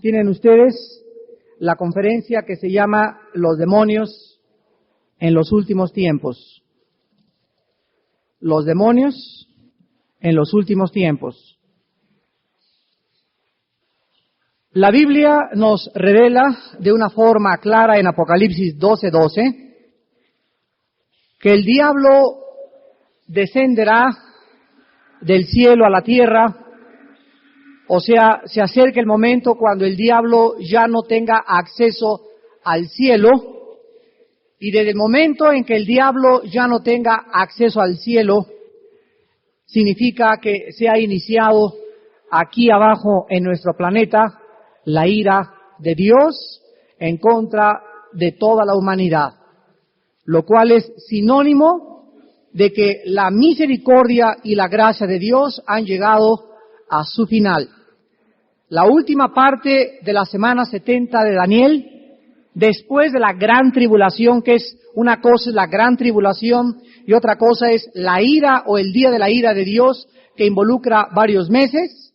Tienen ustedes la conferencia que se llama Los demonios en los últimos tiempos. Los demonios en los últimos tiempos. La Biblia nos revela de una forma clara en Apocalipsis 12:12 que el diablo descenderá del cielo a la tierra. O sea, se acerca el momento cuando el diablo ya no tenga acceso al cielo, y desde el momento en que el diablo ya no tenga acceso al cielo, significa que se ha iniciado aquí abajo en nuestro planeta la ira de Dios en contra de toda la humanidad, lo cual es sinónimo de que la misericordia y la gracia de Dios han llegado a su final. La última parte de la semana 70 de Daniel, después de la gran tribulación, que es una cosa es la gran tribulación y otra cosa es la ira o el día de la ira de Dios, que involucra varios meses,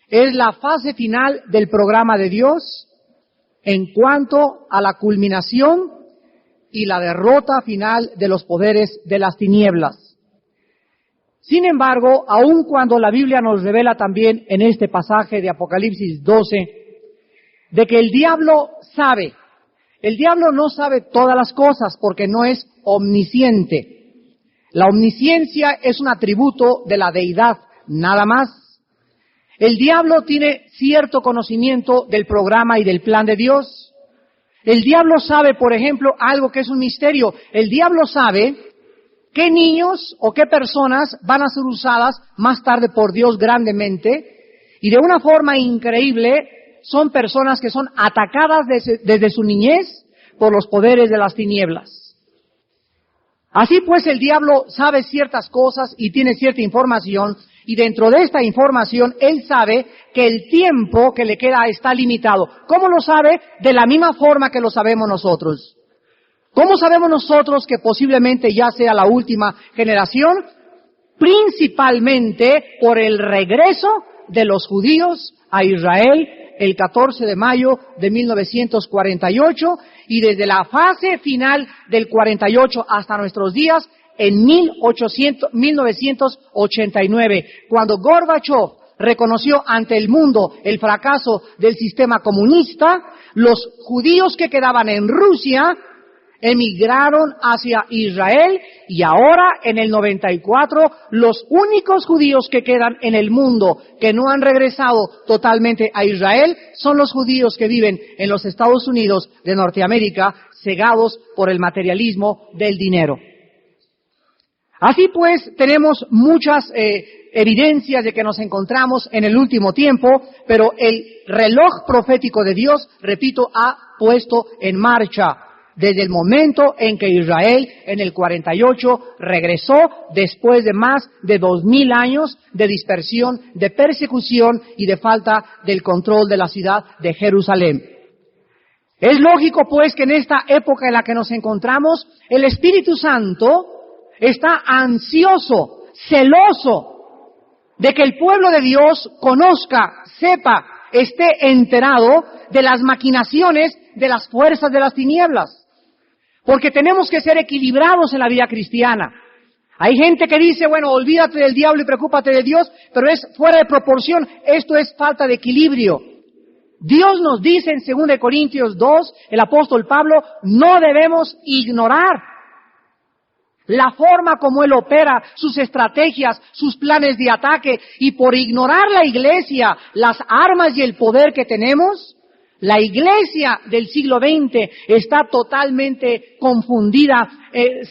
es la fase final del programa de Dios en cuanto a la culminación y la derrota final de los poderes de las tinieblas. Sin embargo, aun cuando la Biblia nos revela también en este pasaje de Apocalipsis 12, de que el diablo no sabe todas las cosas porque no es omnisciente. La omnisciencia es un atributo de la deidad, nada más. El diablo tiene cierto conocimiento del programa y del plan de Dios. El diablo sabe, por ejemplo, algo que es un misterio. El diablo sabe qué niños o qué personas van a ser usadas más tarde por Dios grandemente, y de una forma increíble son personas que son atacadas desde su niñez por los poderes de las tinieblas. Así pues, el diablo sabe ciertas cosas y tiene cierta información, y dentro de esta información él sabe que el tiempo que le queda está limitado. ¿Cómo lo sabe? De la misma forma que lo sabemos nosotros. ¿Cómo sabemos nosotros que posiblemente ya sea la última generación? Principalmente por el regreso de los judíos a Israel el 14 de mayo de 1948, y desde la fase final del 48 hasta nuestros días en 1989, cuando Gorbachev reconoció ante el mundo el fracaso del sistema comunista. Los judíos que quedaban en Rusia emigraron hacia Israel, y ahora en el 94 los únicos judíos que quedan en el mundo que no han regresado totalmente a Israel son los judíos que viven en los Estados Unidos de Norteamérica, cegados por el materialismo del dinero. Así pues, tenemos muchas evidencias de que nos encontramos en el último tiempo, pero el reloj profético de Dios, repito, ha puesto en marcha desde el momento en que Israel en el 48 regresó después de más de 2000 años de dispersión, de persecución y de falta del control de la ciudad de Jerusalén. Es lógico pues que en esta época en la que nos encontramos, el Espíritu Santo está ansioso, celoso de que el pueblo de Dios conozca, sepa, esté enterado de las maquinaciones de las fuerzas de las tinieblas. Porque tenemos que ser equilibrados en la vida cristiana. Hay gente que dice, bueno, olvídate del diablo y preocúpate de Dios, pero es fuera de proporción. Esto es falta de equilibrio. Dios nos dice en 2 Corintios 2, el apóstol Pablo, no debemos ignorar la forma como Él opera, sus estrategias, sus planes de ataque, y por ignorar la iglesia, las armas y el poder que tenemos, la iglesia del siglo XX está totalmente confundida,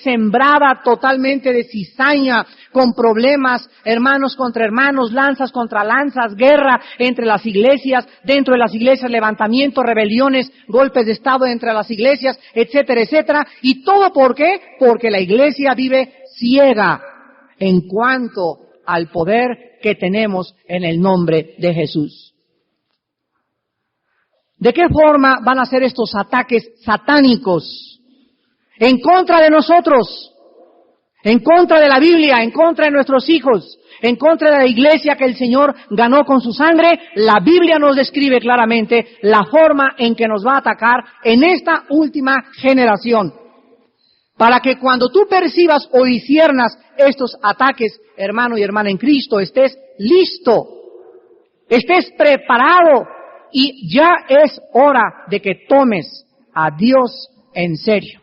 sembrada totalmente de cizaña, con problemas, hermanos contra hermanos, lanzas contra lanzas, guerra entre las iglesias, dentro de las iglesias, levantamientos, rebeliones, golpes de estado entre las iglesias, etcétera, etcétera. ¿Y todo por qué? Porque la iglesia vive ciega en cuanto al poder que tenemos en el nombre de Jesús. ¿De qué forma van a ser estos ataques satánicos en contra de nosotros? en contra de la Biblia, en contra de nuestros hijos, en contra de la iglesia que el Señor ganó con su sangre. La Biblia nos describe claramente la forma en que nos va a atacar en esta última generación. Para que cuando tú percibas o disciernas estos ataques, hermano y hermana en Cristo, estés listo, estés preparado, y ya es hora de que tomes a Dios en serio.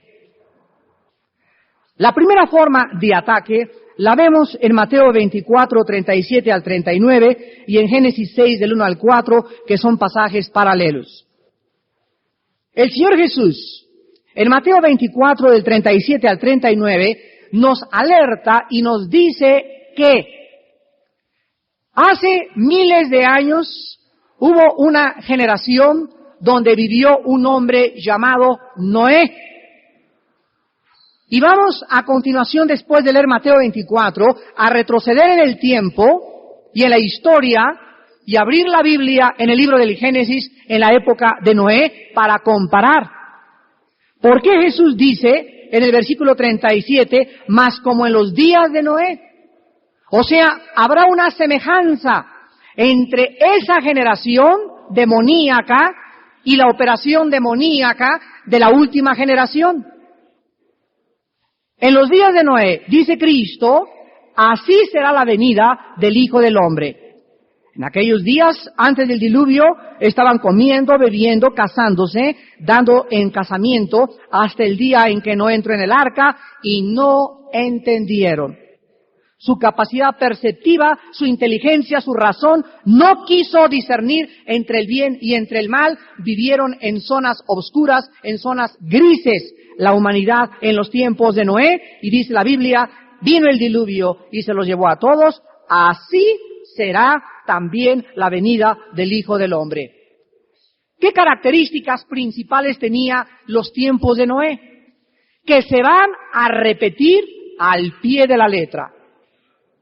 La primera forma de ataque la vemos en Mateo 24, 37 al 39 y en Génesis 6 del 1 al 4, que son pasajes paralelos. El Señor Jesús, en Mateo 24 del 37 al 39, nos alerta y nos dice que hace miles de años hubo una generación donde vivió un hombre llamado Noé. Y vamos a continuación, después de leer Mateo 24, a retroceder en el tiempo y en la historia y abrir la Biblia en el libro del Génesis en la época de Noé para comparar. ¿Por qué Jesús dice en el versículo 37, mas como en los días de Noé? O sea, habrá una semejanza entre esa generación demoníaca y la operación demoníaca de la última generación. En los días de Noé, dice Cristo, así será la venida del Hijo del Hombre. En aquellos días, antes del diluvio, estaban comiendo, bebiendo, casándose, dando en casamiento, hasta el día en que Noé entró en el arca y no entendieron. Su capacidad perceptiva, su inteligencia, su razón, no quiso discernir entre el bien y entre el mal. Vivieron en zonas oscuras, en zonas grises, la humanidad en los tiempos de Noé. Y dice la Biblia, vino el diluvio y se los llevó a todos. Así será también la venida del Hijo del Hombre. ¿Qué características principales tenía los tiempos de Noé? Que se van a repetir al pie de la letra.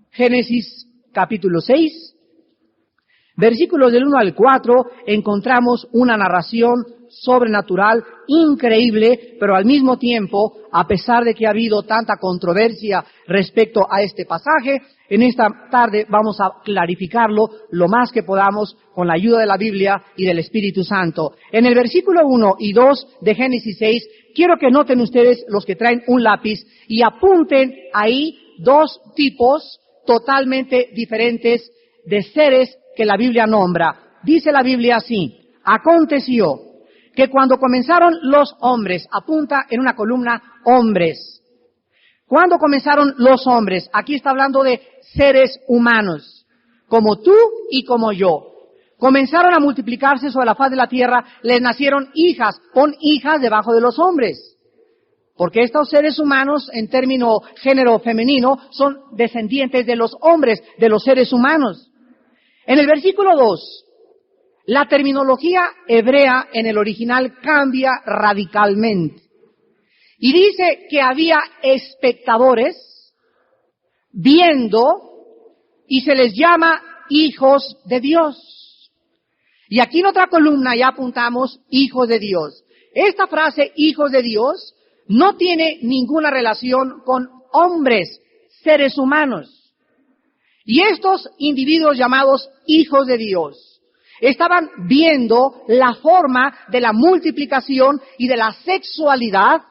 Génesis capítulo 6, versículos del 1 al 4, encontramos una narración sobrenatural increíble, pero al mismo tiempo, a pesar de que ha habido tanta controversia respecto a este pasaje, en esta tarde vamos a clarificarlo lo más que podamos con la ayuda de la Biblia y del Espíritu Santo. En el versículo 1 y 2 de Génesis 6, quiero que noten ustedes, los que traen un lápiz, y apunten ahí dos tipos totalmente diferentes de seres que la Biblia nombra. Dice la Biblia así: aconteció que cuando comenzaron los hombres, apunta en una columna hombres. Cuando comenzaron los hombres, aquí está hablando de seres humanos, como tú y como yo. Comenzaron a multiplicarse sobre la faz de la tierra, les nacieron hijas, pon hijas debajo de los hombres. Porque estos seres humanos, en término género femenino, son descendientes de los hombres, de los seres humanos. En el versículo 2, la terminología hebrea en el original cambia radicalmente. Y dice que había espectadores viendo y se les llama hijos de Dios. Y aquí en otra columna ya apuntamos hijos de Dios. Esta frase, hijos de Dios, no tiene ninguna relación con hombres, seres humanos. Y estos individuos llamados hijos de Dios estaban viendo la forma de la multiplicación y de la sexualidad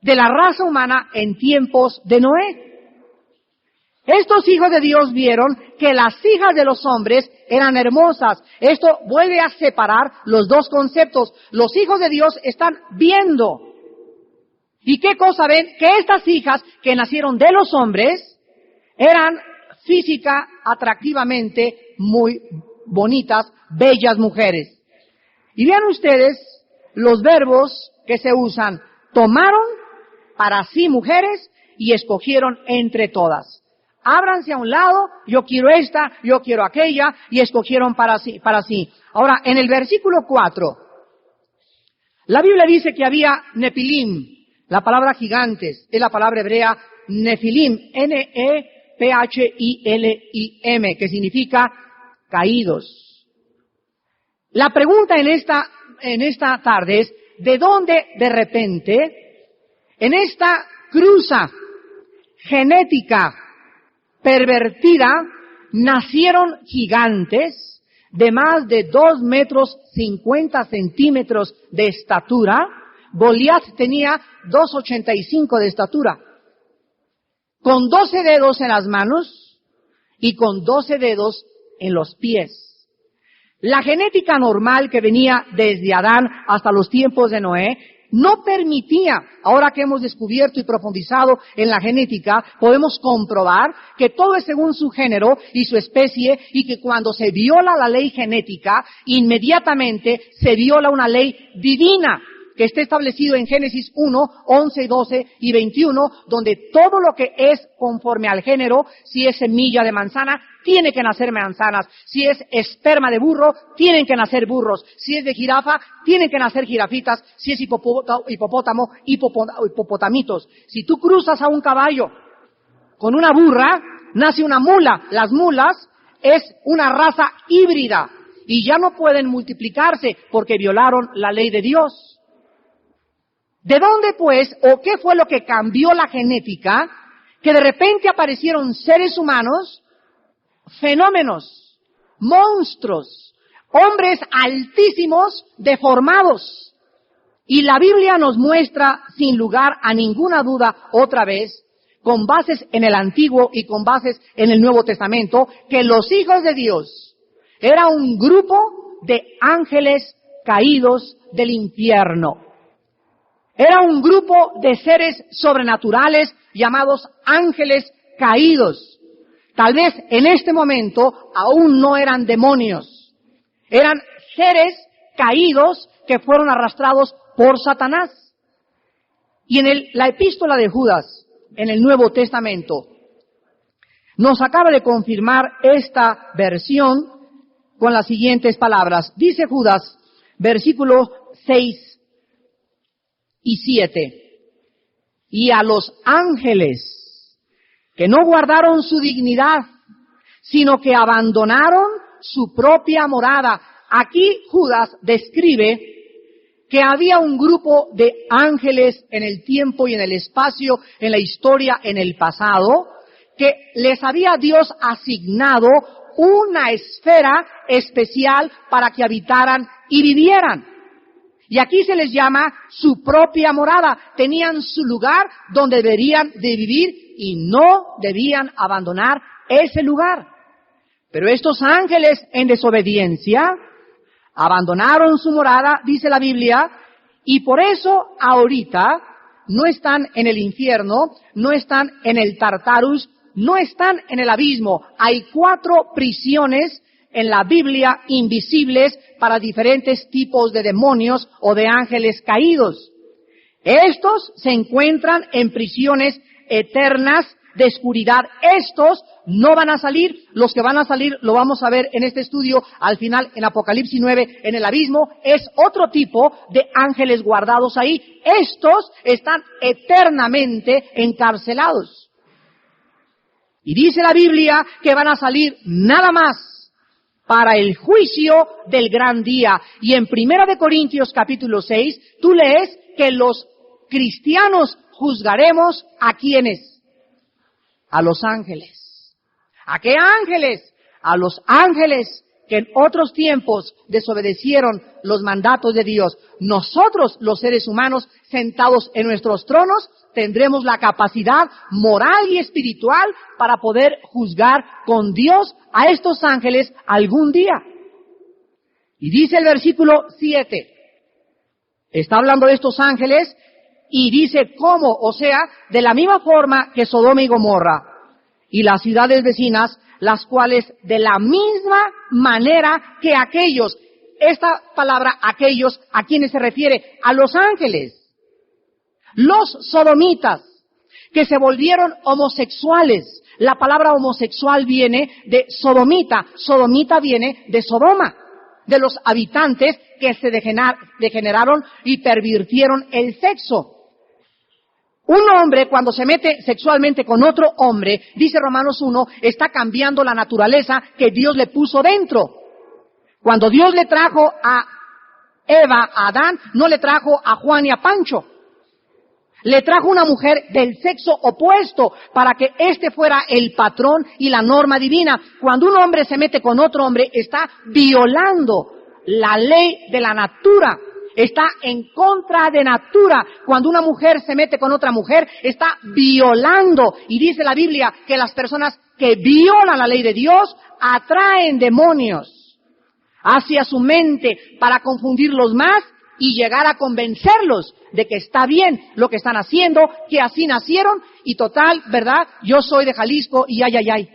de la raza humana en tiempos de Noé. Estos hijos de Dios vieron que las hijas de los hombres eran hermosas. Esto vuelve a separar los dos conceptos. Los hijos de Dios están viendo. ¿Y qué cosa ven? Que estas hijas que nacieron de los hombres eran física, atractivamente muy bonitas, bellas mujeres. Y vean ustedes los verbos que se usan. Tomaron para sí mujeres y escogieron entre todas. Ábranse a un lado, yo quiero esta, yo quiero aquella, y escogieron para sí. Ahora, en el versículo 4, la Biblia dice que había Nefilim. La palabra gigantes es la palabra hebrea Nefilim, N-E-P-H-I-L-I-M, que significa caídos. La pregunta en esta tarde es, ¿de dónde de repente, en esta cruza genética pervertida, nacieron gigantes de más de 2 metros 50 centímetros de estatura. Goliat tenía 2,85 de estatura, con 12 dedos en las manos y con 12 dedos en los pies. La genética normal que venía desde Adán hasta los tiempos de Noé no permitía, ahora que hemos descubierto y profundizado en la genética, podemos comprobar que todo es según su género y su especie, y que cuando se viola la ley genética, inmediatamente se viola una ley divina que está establecido en Génesis 1, 11, 12 y 21, donde todo lo que es conforme al género, si es semilla de manzana, tiene que nacer manzanas. Si es esperma de burro, tienen que nacer burros. Si es de jirafa, tienen que nacer jirafitas. Si es hipopótamo, hipopotamitos. Si tú cruzas a un caballo con una burra, nace una mula. Las mulas es una raza híbrida y ya no pueden multiplicarse porque violaron la ley de Dios. ¿De dónde, pues, o qué fue lo que cambió la genética, que de repente aparecieron seres humanos, fenómenos, monstruos, hombres altísimos, deformados? Y la Biblia nos muestra, sin lugar a ninguna duda, otra vez, con bases en el Antiguo y con bases en el Nuevo Testamento, que los hijos de Dios era un grupo de ángeles caídos del infierno. Era un grupo de seres sobrenaturales llamados ángeles caídos. Tal vez en este momento aún no eran demonios. Eran seres caídos que fueron arrastrados por Satanás. Y en la epístola de Judas, en el Nuevo Testamento, nos acaba de confirmar esta versión con las siguientes palabras. Dice Judas, versículo 6 y 7. Y a los ángeles que no guardaron su dignidad, sino que abandonaron su propia morada. Aquí Judas describe que había un grupo de ángeles en el tiempo y en el espacio, en la historia, en el pasado, que les había Dios asignado una esfera especial para que habitaran y vivieran. Y aquí se les llama su propia morada. Tenían su lugar donde deberían de vivir y no debían abandonar ese lugar. Pero estos ángeles en desobediencia abandonaron su morada, dice la Biblia, y por eso ahorita no están en el infierno, no están en el Tartarus, no están en el abismo. Hay 4 prisiones en la Biblia invisibles para diferentes tipos de demonios o de ángeles caídos. Estos se encuentran en prisiones eternas de oscuridad. Estos no van a salir. Los que van a salir, lo vamos a ver en este estudio al final en Apocalipsis 9, en el abismo, es otro tipo de ángeles guardados ahí. Estos están eternamente encarcelados. Y dice la Biblia que van a salir nada más para el juicio del gran día. Y en 1 de Corintios capítulo 6, tú lees que los cristianos juzgaremos ¿a quiénes? A los ángeles. ¿A qué ángeles? A los ángeles que en otros tiempos desobedecieron los mandatos de Dios. Nosotros, los seres humanos, sentados en nuestros tronos, tendremos la capacidad moral y espiritual para poder juzgar con Dios a estos ángeles algún día. Y dice el versículo 7, está hablando de estos ángeles y dice cómo, o sea, de la misma forma que Sodoma y Gomorra y las ciudades vecinas, las cuales de la misma manera que aquellos, esta palabra aquellos, ¿a quiénes se refiere? A los ángeles. Los sodomitas, que se volvieron homosexuales. La palabra homosexual viene de sodomita. Sodomita viene de Sodoma, de los habitantes que se degeneraron y pervirtieron el sexo. Un hombre, cuando se mete sexualmente con otro hombre, dice Romanos 1, está cambiando la naturaleza que Dios le puso dentro. Cuando Dios le trajo a Eva, a Adán, no le trajo a Juan y a Pancho. Le trajo una mujer del sexo opuesto para que éste fuera el patrón y la norma divina. Cuando un hombre se mete con otro hombre, está violando la ley de la natura. Está en contra de natura. Cuando una mujer se mete con otra mujer, está violando. Y dice la Biblia que las personas que violan la ley de Dios atraen demonios hacia su mente para confundirlos más y llegar a convencerlos de que está bien lo que están haciendo, que así nacieron y total, ¿verdad? Yo soy de Jalisco y ay.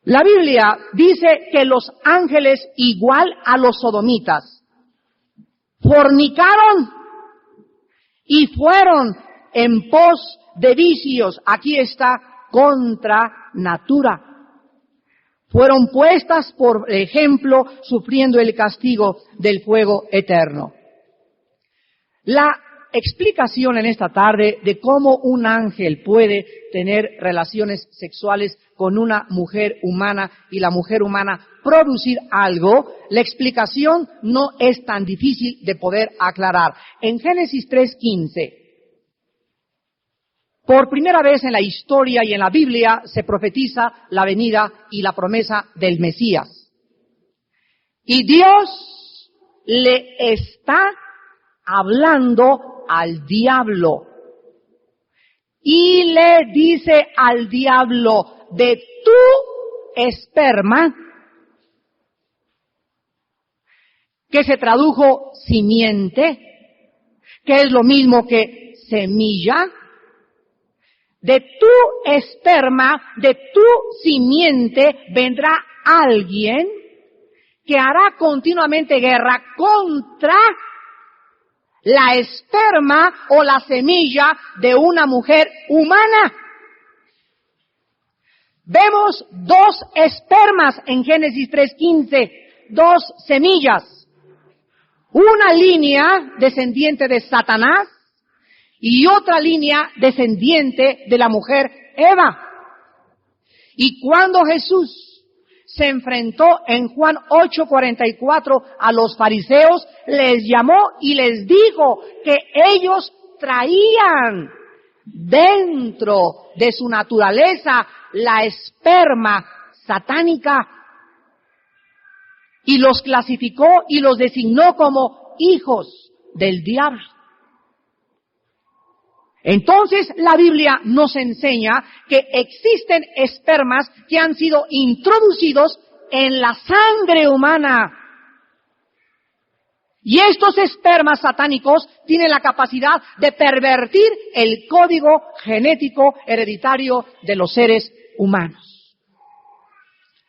La Biblia dice que los ángeles, igual a los sodomitas, fornicaron y fueron en pos de vicios. Aquí está, contra natura. Fueron puestas, por ejemplo, sufriendo el castigo del fuego eterno. La explicación en esta tarde de cómo un ángel puede tener relaciones sexuales con una mujer humana y la mujer humana producir algo, la explicación no es tan difícil de poder aclarar. En Génesis 3:15, por primera vez en la historia y en la Biblia se profetiza la venida y la promesa del Mesías. Y Dios le está hablando al diablo. Y le dice al diablo, de tu esperma, que se tradujo simiente, que es lo mismo que semilla, de tu esperma, de tu simiente, vendrá alguien que hará continuamente guerra contra la esperma o la semilla de una mujer humana. Vemos dos espermas en Génesis 3:15, dos semillas. Una línea descendiente de Satanás y otra línea descendiente de la mujer Eva. Y cuando Jesús se enfrentó en Juan 8:44 a los fariseos, les llamó y les dijo que ellos traían dentro de su naturaleza la esperma satánica, y los clasificó y los designó como hijos del diablo. Entonces la Biblia nos enseña que existen espermas que han sido introducidos en la sangre humana. Y estos espermas satánicos tienen la capacidad de pervertir el código genético hereditario de los seres humanos.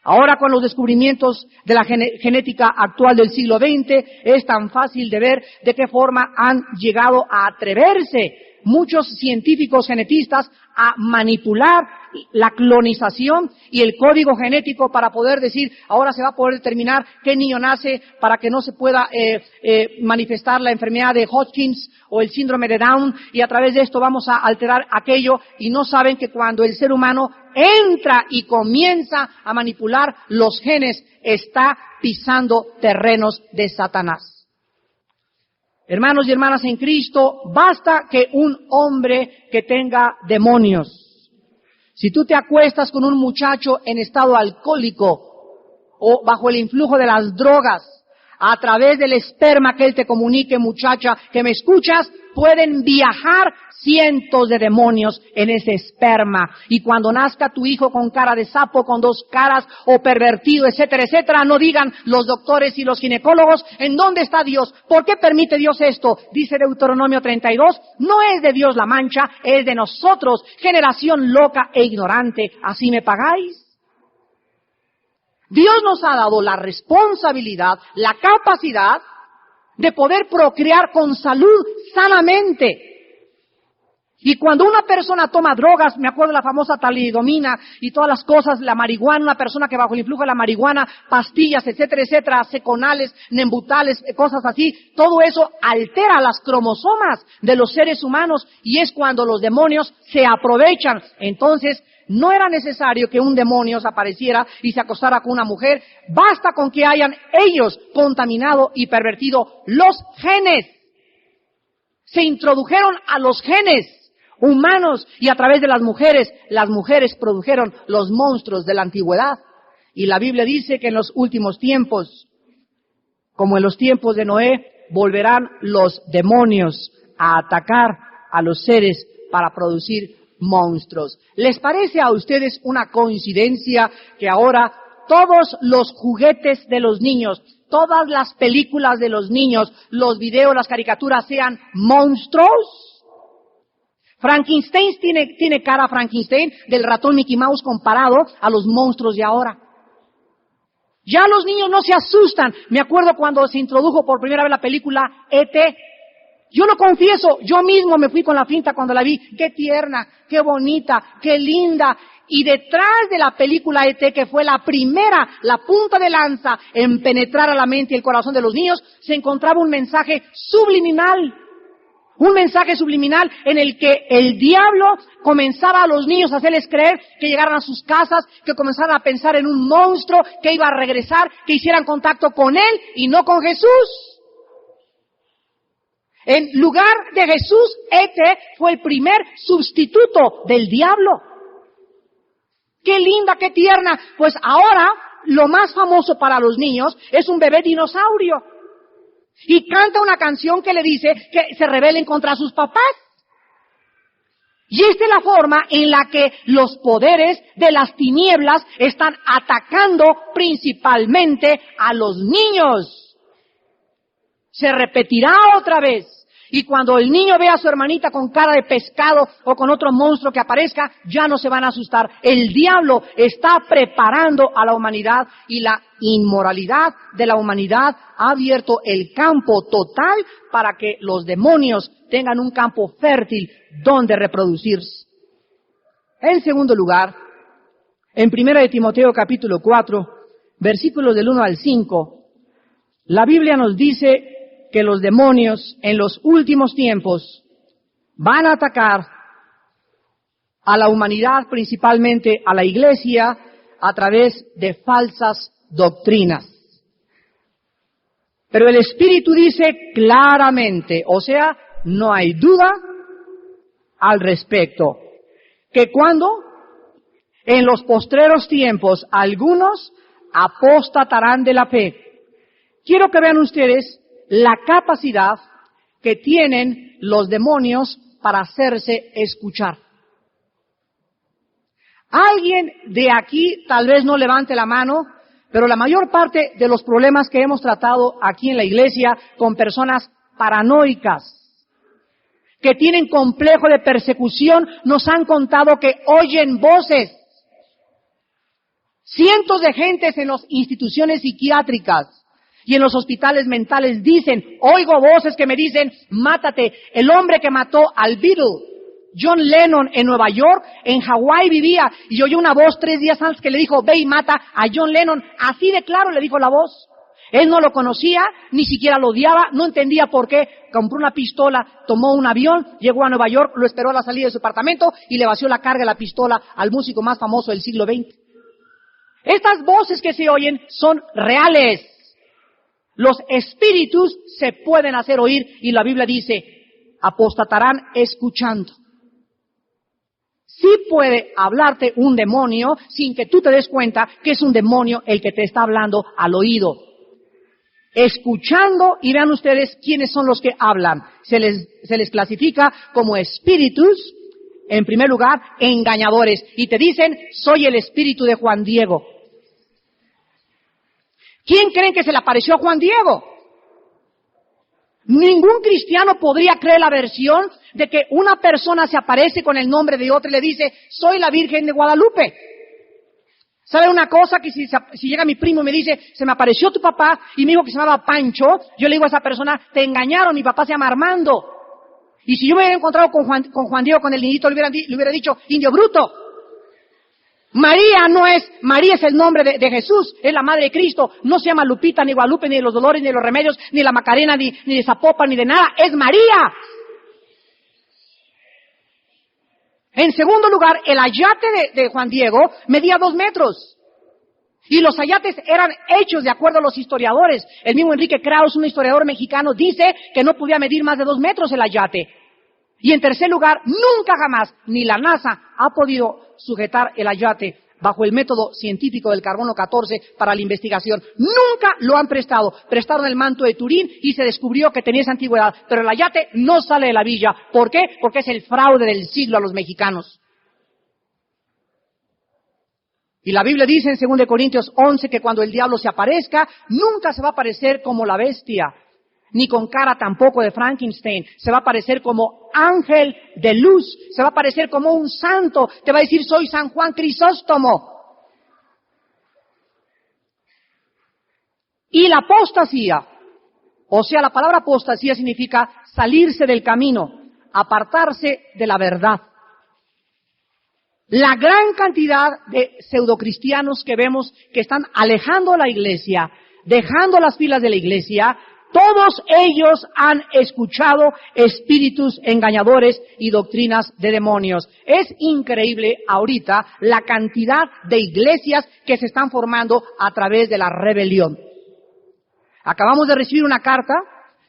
Ahora, con los descubrimientos de la genética actual del siglo XX, es tan fácil de ver de qué forma han llegado a atreverse muchos científicos genetistas a manipular la clonización y el código genético para poder decir, ahora se va a poder determinar qué niño nace para que no se pueda manifestar la enfermedad de Hodgkins o el síndrome de Down, y a través de esto vamos a alterar aquello, y no saben que cuando el ser humano entra y comienza a manipular los genes, está pisando terrenos de Satanás. Hermanos y hermanas en Cristo, basta que un hombre que tenga demonios. Si tú te acuestas con un muchacho en estado alcohólico o bajo el influjo de las drogas, a través del esperma que él te comunique, muchacha, que me escuchas, pueden viajar cientos de demonios en ese esperma. Y cuando nazca tu hijo con cara de sapo, con dos caras, o pervertido, etcétera, etcétera, no digan los doctores y los ginecólogos, ¿en dónde está Dios? ¿Por qué permite Dios esto? Dice Deuteronomio 32, no es de Dios la mancha, es de nosotros, generación loca e ignorante. ¿Así me pagáis? Dios nos ha dado la responsabilidad, la capacidad de poder procrear con salud sanamente. Y cuando una persona toma drogas, me acuerdo de la famosa talidomina y todas las cosas, la marihuana, una persona que bajo el influjo de la marihuana, pastillas, etcétera, etcétera, seconales, nembutales, cosas así, todo eso altera las cromosomas de los seres humanos, y es cuando los demonios se aprovechan. Entonces, no era necesario que un demonio se apareciera y se acostara con una mujer, basta con que hayan ellos contaminado y pervertido los genes se introdujeron a los genes humanos y a través de las mujeres produjeron los monstruos de la antigüedad. Y la Biblia dice que en los últimos tiempos, como en los tiempos de Noé, volverán los demonios a atacar a los seres para producir monstruos. ¿Les parece a ustedes una coincidencia que ahora todos los juguetes de los niños, todas las películas de los niños, los videos, las caricaturas sean monstruos? Frankenstein tiene cara Frankenstein del ratón Mickey Mouse comparado a los monstruos de ahora. Ya los niños no se asustan. Me acuerdo cuando se introdujo por primera vez la película E.T. Yo lo confieso, yo mismo me fui con la finta cuando la vi. Qué tierna, qué bonita, qué linda. Y detrás de la película E.T., que fue la primera, la punta de lanza en penetrar a la mente y el corazón de los niños, se encontraba un mensaje subliminal. Un mensaje subliminal en el que el diablo comenzaba a los niños a hacerles creer que llegaran a sus casas, que comenzaran a pensar en un monstruo que iba a regresar, que hicieran contacto con él y no con Jesús. En lugar de Jesús, E.T. fue el primer sustituto del diablo. ¡Qué linda, qué tierna! Pues ahora lo más famoso para los niños es un bebé dinosaurio. Y canta una canción que le dice que se rebelen contra sus papás. Y esta es la forma en la que los poderes de las tinieblas están atacando principalmente a los niños. Se repetirá otra vez. Y cuando el niño vea a su hermanita con cara de pescado o con otro monstruo que aparezca, ya no se van a asustar. El diablo está preparando a la humanidad y la inmoralidad de la humanidad ha abierto el campo total para que los demonios tengan un campo fértil donde reproducirse. En segundo lugar, en 1 de Timoteo capítulo 4, versículos del 1 al 5, la Biblia nos dice que los demonios en los últimos tiempos van a atacar a la humanidad, principalmente a la iglesia, a través de falsas doctrinas. Pero el Espíritu dice claramente, o sea, no hay duda al respecto, que cuando en los postreros tiempos algunos apostatarán de la fe. Quiero que vean ustedes la capacidad que tienen los demonios para hacerse escuchar. Alguien de aquí tal vez no levante la mano, pero la mayor parte de los problemas que hemos tratado aquí en la iglesia con personas paranoicas, que tienen complejo de persecución, nos han contado que oyen voces. Cientos de gentes en las instituciones psiquiátricas y en los hospitales mentales dicen, oigo voces que me dicen, mátate. El hombre que mató al Beatle, John Lennon, en Nueva York, en Hawái vivía, y oyó una voz 3 días antes que le dijo, ve y mata a John Lennon. Así de claro le dijo la voz. Él no lo conocía, ni siquiera lo odiaba, no entendía por qué. Compró una pistola, tomó un avión, llegó a Nueva York, lo esperó a la salida de su apartamento y le vació la carga de la pistola al músico más famoso del siglo XX. Estas voces que se oyen son reales. Los espíritus se pueden hacer oír y la Biblia dice, apostatarán escuchando. Sí puede hablarte un demonio sin que tú te des cuenta que es un demonio el que te está hablando al oído. Escuchando, y vean ustedes quiénes son los que hablan. Se les clasifica como espíritus, en primer lugar, engañadores. Y te dicen, soy el espíritu de Juan Diego. ¿Quién creen que se le apareció a Juan Diego? Ningún cristiano podría creer la versión de que una persona se aparece con el nombre de otra y le dice, soy la Virgen de Guadalupe. ¿Sabe una cosa? Que si llega mi primo y me dice, se me apareció tu papá y me dijo que se llamaba Pancho, yo le digo a esa persona, te engañaron, mi papá se llama Armando. Y si yo me hubiera encontrado con Juan Diego, con el niñito, le hubiera dicho, indio bruto. María es el nombre de Jesús, es la madre de Cristo, no se llama Lupita, ni Guadalupe, ni de los Dolores, ni de los Remedios, ni de la Macarena, ni de Zapopan, ni de nada, es María. En segundo lugar, el ayate de Juan Diego medía 2 metros. Y los ayates eran hechos de acuerdo a los historiadores. El mismo Enrique Krauss, un historiador mexicano, dice que no podía medir más de 2 metros el ayate. Y en tercer lugar, nunca jamás, ni la NASA ha podido sujetar el ayate bajo el método científico del carbono 14 para la investigación. Nunca lo han prestado. Prestaron el manto de Turín y se descubrió que tenía esa antigüedad. Pero el ayate no sale de la villa. ¿Por qué? Porque es el fraude del siglo a los mexicanos. Y la Biblia dice en 2 Corintios 11 que cuando el diablo se aparezca, nunca se va a aparecer como la bestia, ni con cara tampoco de Frankenstein. Se va a aparecer como ángel de luz, se va a aparecer como un santo. Te va a decir, soy San Juan Crisóstomo. Y la apostasía, o sea, la palabra apostasía significa salirse del camino, apartarse de la verdad. La gran cantidad de pseudocristianos que vemos que están alejando a la iglesia, dejando las filas de la iglesia, todos ellos han escuchado espíritus engañadores y doctrinas de demonios. Es increíble ahorita la cantidad de iglesias que se están formando a través de la rebelión. Acabamos de recibir una carta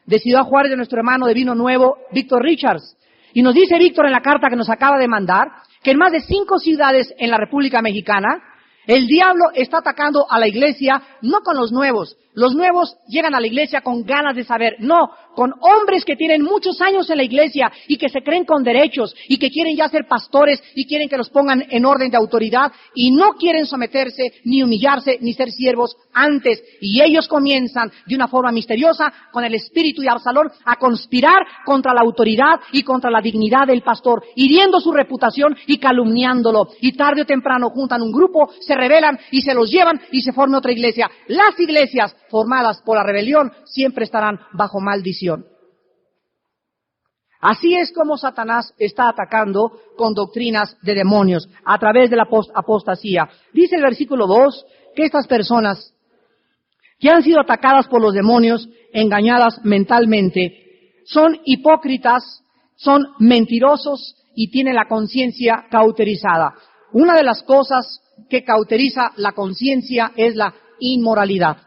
de Ciudad Juárez de nuestro hermano de Vino Nuevo, Víctor Richards. Y nos dice Víctor en la carta que nos acaba de mandar que en más de 5 ciudades en la República Mexicana el diablo está atacando a la iglesia, no con los nuevos. Los nuevos llegan a la iglesia con ganas de saber. No, con hombres que tienen muchos años en la iglesia y que se creen con derechos y que quieren ya ser pastores y quieren que los pongan en orden de autoridad y no quieren someterse, ni humillarse, ni ser siervos antes. Y ellos comienzan de una forma misteriosa con el espíritu de Absalón a conspirar contra la autoridad y contra la dignidad del pastor, hiriendo su reputación y calumniándolo. Y tarde o temprano juntan un grupo, se rebelan y se los llevan y se forma otra iglesia. Las iglesias formadas por la rebelión siempre estarán bajo maldición. Así es como Satanás está atacando con doctrinas de demonios a través de la apostasía. Dice el versículo 2 que estas personas que han sido atacadas por los demonios, engañadas mentalmente, son hipócritas, son mentirosos y tienen la conciencia cauterizada. Una de las cosas que cauteriza la conciencia es la inmoralidad.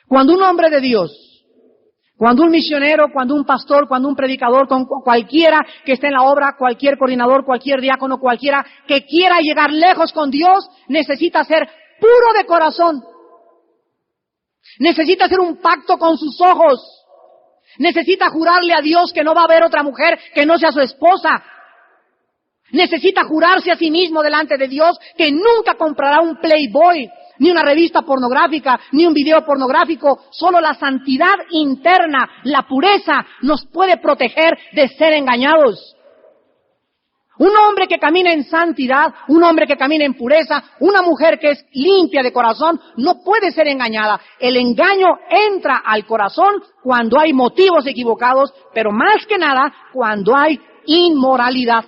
Cuando un hombre de Dios, cuando un misionero, cuando un pastor, cuando un predicador, con cualquiera que esté en la obra, cualquier coordinador, cualquier diácono, cualquiera que quiera llegar lejos con Dios, necesita ser puro de corazón. Necesita hacer un pacto con sus ojos. Necesita jurarle a Dios que no va a haber otra mujer que no sea su esposa. Necesita jurarse a sí mismo delante de Dios que nunca comprará un Playboy, ni una revista pornográfica, ni un video pornográfico. Solo la santidad interna, la pureza, nos puede proteger de ser engañados. Un hombre que camina en santidad, un hombre que camina en pureza, una mujer que es limpia de corazón, no puede ser engañada. El engaño entra al corazón cuando hay motivos equivocados, pero más que nada cuando hay inmoralidad.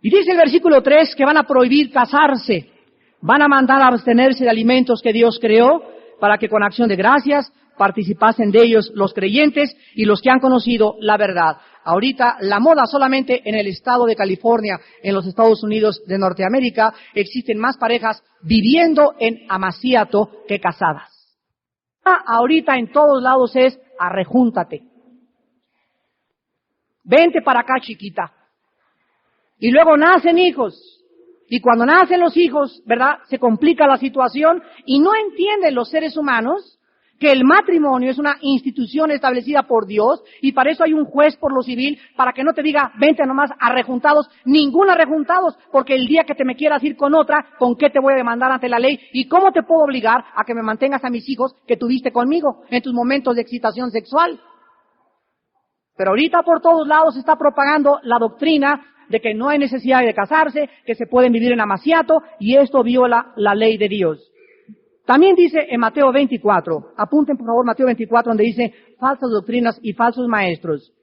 Y dice el versículo 3 que van a prohibir casarse, van a mandar a abstenerse de alimentos que Dios creó para que con acción de gracias participasen de ellos los creyentes y los que han conocido la verdad. Ahorita la moda solamente en el estado de California, en los Estados Unidos de Norteamérica, existen más parejas viviendo en amaciato que casadas. Ahorita en todos lados es arrejúntate. Vente para acá, chiquita. Y luego nacen hijos. Y cuando nacen los hijos, ¿verdad? Se complica la situación y no entienden los seres humanos que el matrimonio es una institución establecida por Dios y para eso hay un juez por lo civil para que no te diga, vente nomás arrejuntados, ningún arrejuntados, porque el día que te me quieras ir con otra, ¿con qué te voy a demandar ante la ley? ¿Y cómo te puedo obligar a que me mantengas a mis hijos que tuviste conmigo en tus momentos de excitación sexual? Pero ahorita por todos lados se está propagando la doctrina de que no hay necesidad de casarse, que se pueden vivir en amaciato, y esto viola la ley de Dios. También dice en Mateo 24, apunten por favor Mateo 24, donde dice falsas doctrinas y falsos maestros.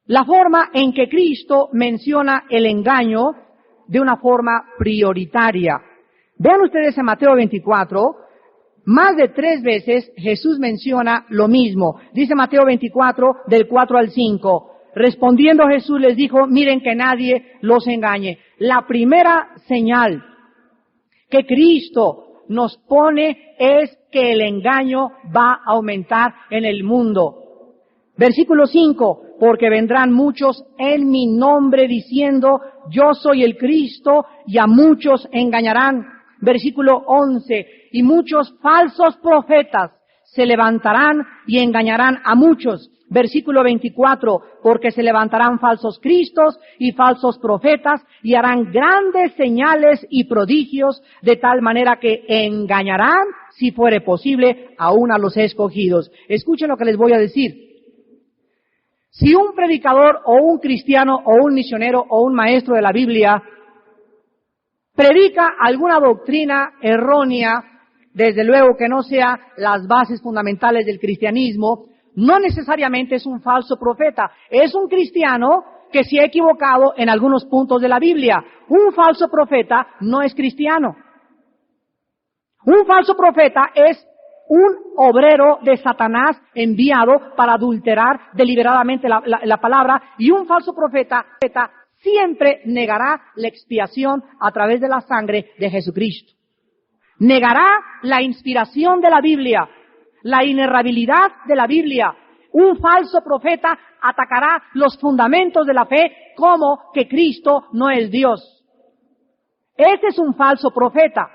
La forma en que Cristo menciona el engaño de una forma prioritaria. Vean ustedes en Mateo 24, más de 3 veces Jesús menciona lo mismo. Dice Mateo 24, del 4 al 5. Respondiendo Jesús les dijo, miren que nadie los engañe. La primera señal que Cristo nos pone es que el engaño va a aumentar en el mundo. Versículo 5, porque vendrán muchos en mi nombre diciendo, yo soy el Cristo, y a muchos engañarán. Versículo 11, y muchos falsos profetas se levantarán y engañarán a muchos. Versículo 24, porque se levantarán falsos cristos y falsos profetas y harán grandes señales y prodigios, de tal manera que engañarán, si fuere posible, aún a los escogidos. Escuchen lo que les voy a decir. Si un predicador o un cristiano o un misionero o un maestro de la Biblia predica alguna doctrina errónea, desde luego que no sea las bases fundamentales del cristianismo, no necesariamente es un falso profeta, es un cristiano que se ha equivocado en algunos puntos de la Biblia. Un falso profeta no es cristiano. Un falso profeta es un obrero de Satanás enviado para adulterar deliberadamente la palabra, y un falso profeta siempre negará la expiación a través de la sangre de Jesucristo. Negará la inspiración de la Biblia, la inerrabilidad de la Biblia. Un falso profeta atacará los fundamentos de la fe, como que Cristo no es Dios. Este es un falso profeta.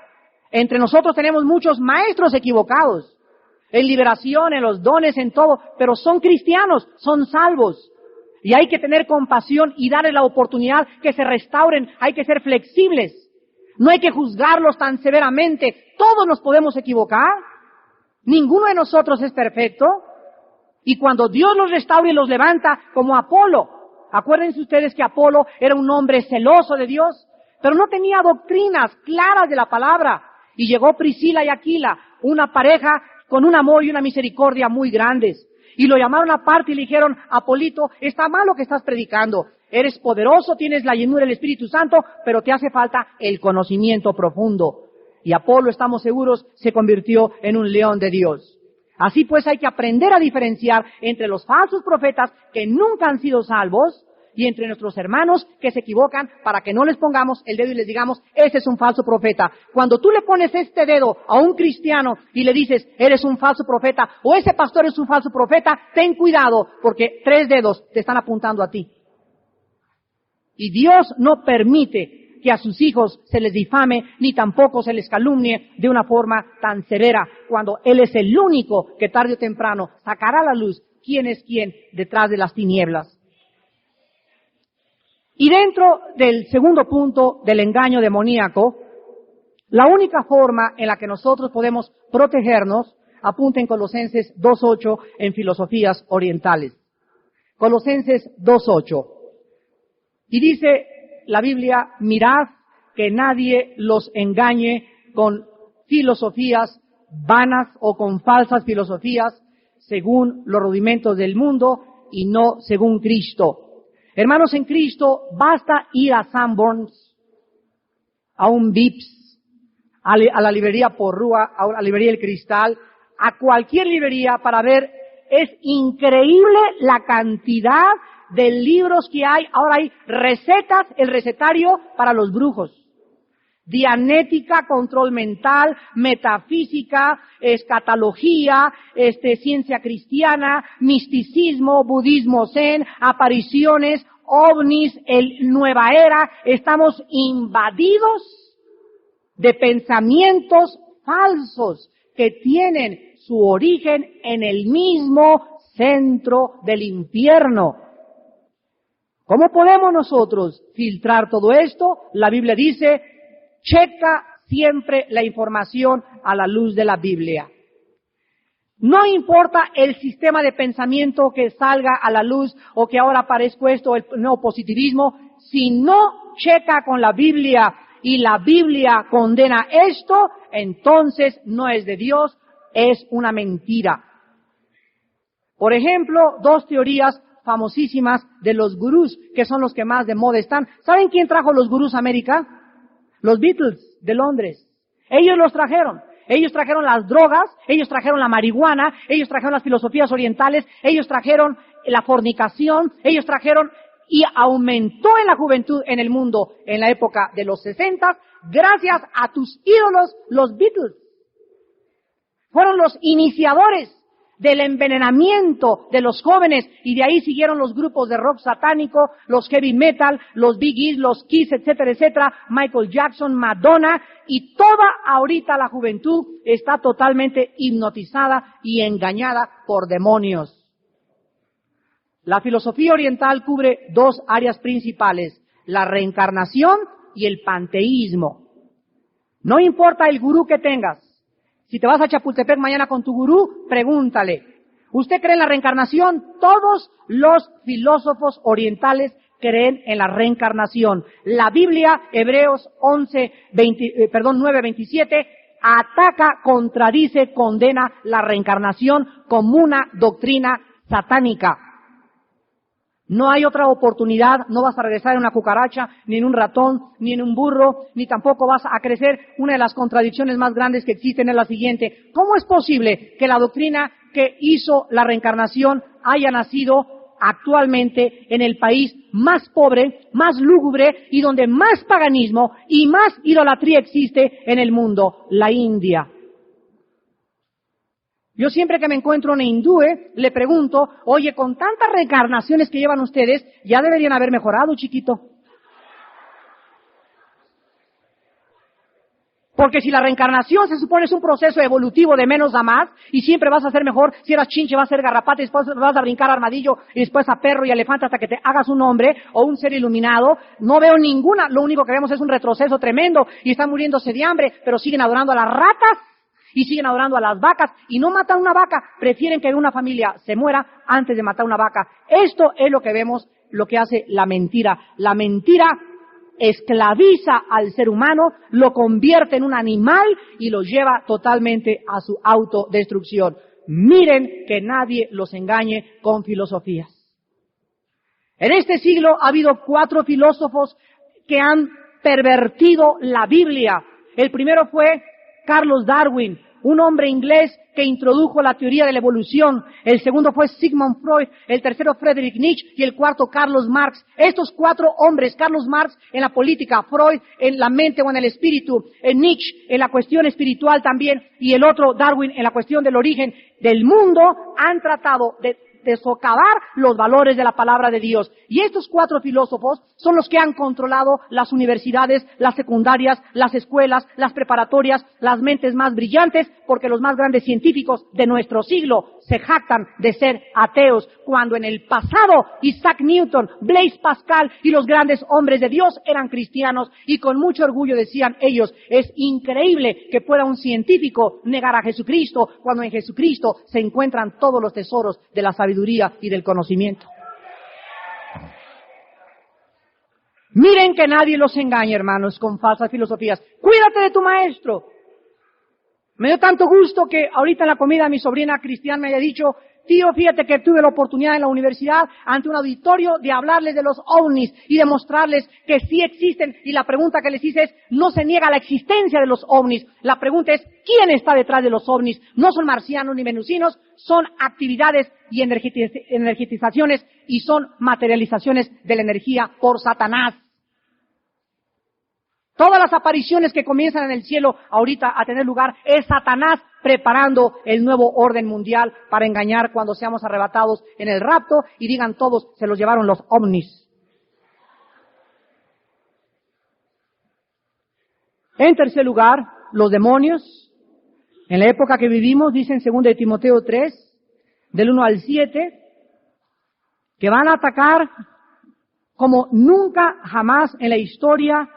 Entre nosotros tenemos muchos maestros equivocados, en liberación, en los dones, en todo, pero son cristianos, son salvos. Y hay que tener compasión y darles la oportunidad que se restauren, hay que ser flexibles. No hay que juzgarlos tan severamente. Todos nos podemos equivocar. Ninguno de nosotros es perfecto. Y cuando Dios los restaura y los levanta, como Apolo. Acuérdense ustedes que Apolo era un hombre celoso de Dios, pero no tenía doctrinas claras de la palabra. Y llegó Priscila y Aquila, una pareja con un amor y una misericordia muy grandes. Y lo llamaron aparte y le dijeron, Apolito, está mal lo que estás predicando. Eres poderoso, tienes la llenura del Espíritu Santo, pero te hace falta el conocimiento profundo. Y Apolo, estamos seguros, se convirtió en un león de Dios. Así pues hay que aprender a diferenciar entre los falsos profetas que nunca han sido salvos y entre nuestros hermanos que se equivocan, para que no les pongamos el dedo y les digamos, ese es un falso profeta. Cuando tú le pones este dedo a un cristiano y le dices, eres un falso profeta, o ese pastor es un falso profeta, ten cuidado, porque 3 dedos te están apuntando a ti. Y Dios no permite que a sus hijos se les difame, ni tampoco se les calumnie de una forma tan severa, cuando Él es el único que tarde o temprano sacará a la luz quién es quién detrás de las tinieblas. Y dentro del segundo punto del engaño demoníaco, la única forma en la que nosotros podemos protegernos, apunten Colosenses 2:8 en filosofías orientales. Colosenses 2:8. Y dice la Biblia, mirad que nadie los engañe con filosofías vanas o con falsas filosofías, según los rudimentos del mundo y no según Cristo. Hermanos, en Cristo basta ir a Sanborns, a un Vips, a la librería Porrúa, a la librería El Cristal, a cualquier librería para ver, es increíble la cantidad de libros que hay. Ahora hay recetas, el recetario para los brujos. Dianética, control mental, metafísica, escatología, ciencia cristiana, misticismo, budismo zen, apariciones, ovnis, nueva era. Estamos invadidos de pensamientos falsos que tienen su origen en el mismo centro del infierno. ¿Cómo podemos nosotros filtrar todo esto? La Biblia dice, checa siempre la información a la luz de la Biblia. No importa el sistema de pensamiento que salga a la luz o que ahora aparezca esto, el neopositivismo, si no checa con la Biblia y la Biblia condena esto, entonces no es de Dios, es una mentira. Por ejemplo, 2 teorías famosísimas de los gurús, que son los que más de moda están. ¿Saben quién trajo los gurús a América? Los Beatles de Londres. Ellos los trajeron. Ellos trajeron las drogas, ellos trajeron la marihuana, ellos trajeron las filosofías orientales, ellos trajeron la fornicación, ellos trajeron y aumentó en la juventud en el mundo en la época de los 60, gracias a tus ídolos, los Beatles. Fueron los iniciadores del envenenamiento de los jóvenes, y de ahí siguieron los grupos de rock satánico, los heavy metal, los Bee Gees, los Kiss, etcétera, etcétera, Michael Jackson, Madonna, y toda ahorita la juventud está totalmente hipnotizada y engañada por demonios. La filosofía oriental cubre dos áreas principales: la reencarnación y el panteísmo. No importa el gurú que tengas. Si te vas a Chapultepec mañana con tu gurú, pregúntale: ¿usted cree en la reencarnación? Todos los filósofos orientales creen en la reencarnación. La Biblia, Hebreos 9:27, ataca, contradice, condena la reencarnación como una doctrina satánica. No hay otra oportunidad, no vas a regresar en una cucaracha, ni en un ratón, ni en un burro, ni tampoco vas a crecer. Una de las contradicciones más grandes que existen es la siguiente: ¿cómo es posible que la doctrina que hizo la reencarnación haya nacido actualmente en el país más pobre, más lúgubre y donde más paganismo y más idolatría existe en el mundo, la India? Yo siempre que me encuentro una hindúe, le pregunto: oye, con tantas reencarnaciones que llevan ustedes, ya deberían haber mejorado, chiquito. Porque si la reencarnación se supone es un proceso evolutivo de menos a más, y siempre vas a ser mejor, si eras chinche vas a ser garrapata, y después vas a brincar a armadillo, y después a perro y elefante hasta que te hagas un hombre o un ser iluminado, no veo ninguna, lo único que vemos es un retroceso tremendo, y están muriéndose de hambre, pero siguen adorando a las ratas, y siguen adorando a las vacas, y no matan una vaca, prefieren que una familia se muera antes de matar una vaca. Esto es lo que vemos, lo que hace la mentira. La mentira esclaviza al ser humano, lo convierte en un animal y lo lleva totalmente a su autodestrucción. Miren que nadie los engañe con filosofías. En este siglo ha habido 4 filósofos que han pervertido la Biblia. El primero fue Charles Darwin, un hombre inglés que introdujo la teoría de la evolución. El segundo fue Sigmund Freud, el tercero Friedrich Nietzsche y el cuarto Karl Marx. Estos 4 hombres, Karl Marx en la política, Freud en la mente o en el espíritu, Nietzsche en la cuestión espiritual también, y el otro Darwin en la cuestión del origen del mundo, han tratado de socavar los valores de la palabra de Dios. Y estos 4 filósofos son los que han controlado las universidades, las secundarias, las escuelas, las preparatorias, las mentes más brillantes, porque los más grandes científicos de nuestro siglo se jactan de ser ateos, cuando en el pasado Isaac Newton, Blaise Pascal y los grandes hombres de Dios eran cristianos, y con mucho orgullo decían ellos: es increíble que pueda un científico negar a Jesucristo cuando en Jesucristo se encuentran todos los tesoros de la sabiduría y del conocimiento. Miren que nadie los engañe, hermanos, con falsas filosofías. Cuídate de tu maestro. Me dio tanto gusto que ahorita en la comida mi sobrina Cristian me haya dicho: tío, fíjate que tuve la oportunidad en la universidad, ante un auditorio, de hablarles de los ovnis y de mostrarles que sí existen. Y la pregunta que les hice es: no se niega la existencia de los ovnis. La pregunta es: ¿quién está detrás de los ovnis? No son marcianos ni venusinos, son actividades y energizaciones, y son materializaciones de la energía por Satanás. Todas las apariciones que comienzan en el cielo ahorita a tener lugar es Satanás preparando el nuevo orden mundial para engañar cuando seamos arrebatados en el rapto y digan todos: se los llevaron los ovnis. En tercer lugar, los demonios. En la época que vivimos, dice en 2 de Timoteo 3, del 1 al 7, que van a atacar como nunca jamás en la historia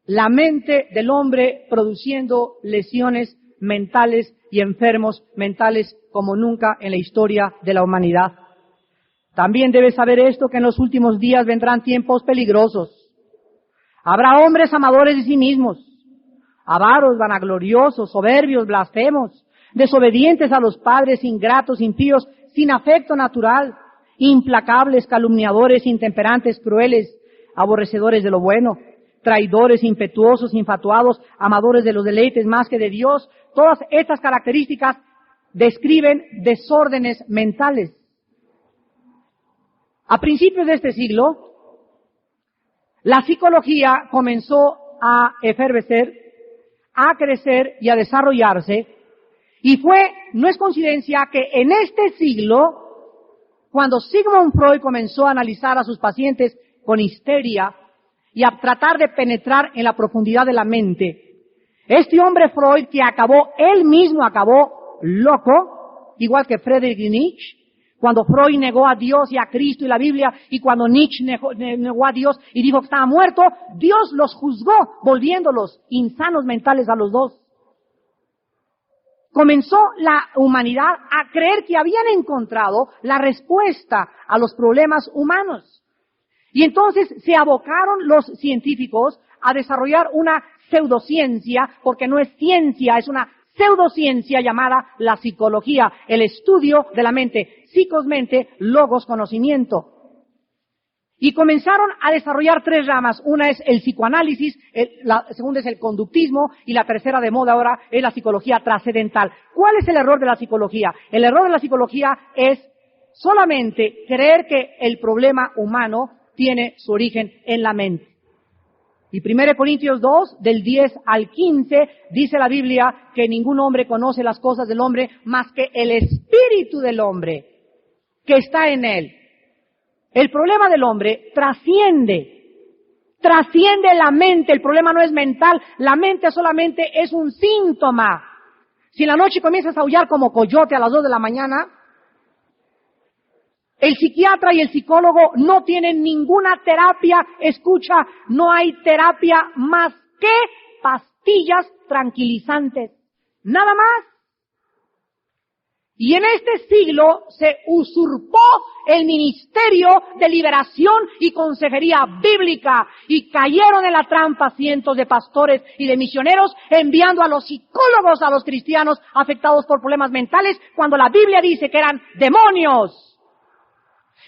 la mente del hombre, produciendo lesiones mentales y enfermos mentales como nunca en la historia de la humanidad. También debes saber esto, que en los últimos días vendrán tiempos peligrosos. Habrá hombres amadores de sí mismos, avaros, vanagloriosos, soberbios, blasfemos, desobedientes a los padres, ingratos, impíos, sin afecto natural, implacables, calumniadores, intemperantes, crueles, aborrecedores de lo bueno, traidores, impetuosos, infatuados, amadores de los deleites más que de Dios. Todas estas características describen desórdenes mentales. A principios de este siglo, la psicología comenzó a efervecer, a crecer y a desarrollarse, y no es coincidencia que en este siglo, cuando Sigmund Freud comenzó a analizar a sus pacientes con histeria y a tratar de penetrar en la profundidad de la mente, este hombre Freud que él mismo acabó loco, igual que Friedrich Nietzsche, cuando Freud negó a Dios y a Cristo y la Biblia, y cuando Nietzsche negó a Dios y dijo que estaba muerto, Dios los juzgó, volviéndolos insanos mentales a los dos. Comenzó la humanidad a creer que habían encontrado la respuesta a los problemas humanos. Y entonces se abocaron los científicos a desarrollar una pseudociencia, porque no es ciencia, es una pseudociencia llamada la psicología, el estudio de la mente, psicos mente, logos conocimiento. Y comenzaron a desarrollar 3 ramas. Una es el psicoanálisis, la segunda es el conductismo y la tercera de moda ahora es la psicología trascendental. ¿Cuál es el error de la psicología? El error de la psicología es solamente creer que el problema humano tiene su origen en la mente. Y 1 Corintios 2, del 10 al 15, dice la Biblia que ningún hombre conoce las cosas del hombre más que el espíritu del hombre que está en él. El problema del hombre trasciende la mente. El problema no es mental, la mente solamente es un síntoma. Si en la noche comienzas a aullar como coyote a las 2 de la mañana, el psiquiatra y el psicólogo no tienen ninguna terapia, escucha, no hay terapia más que pastillas tranquilizantes. Nada más. Y en este siglo se usurpó el ministerio de liberación y consejería bíblica y cayeron en la trampa cientos de pastores y de misioneros enviando a los psicólogos a los cristianos afectados por problemas mentales cuando la Biblia dice que eran demonios.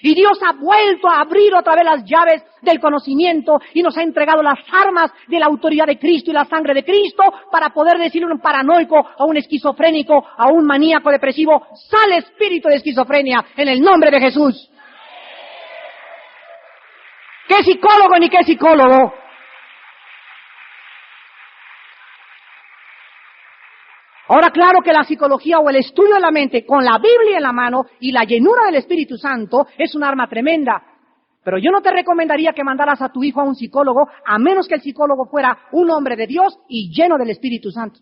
Y Dios ha vuelto a abrir otra vez las llaves del conocimiento y nos ha entregado las armas de la autoridad de Cristo y la sangre de Cristo para poder decirle a un paranoico, a un esquizofrénico, a un maníaco depresivo, sale espíritu de esquizofrenia en el nombre de Jesús. ¿Qué psicólogo ni qué psicólogo? Ahora, claro que la psicología o el estudio de la mente con la Biblia en la mano y la llenura del Espíritu Santo es un arma tremenda. Pero yo no te recomendaría que mandaras a tu hijo a un psicólogo a menos que el psicólogo fuera un hombre de Dios y lleno del Espíritu Santo.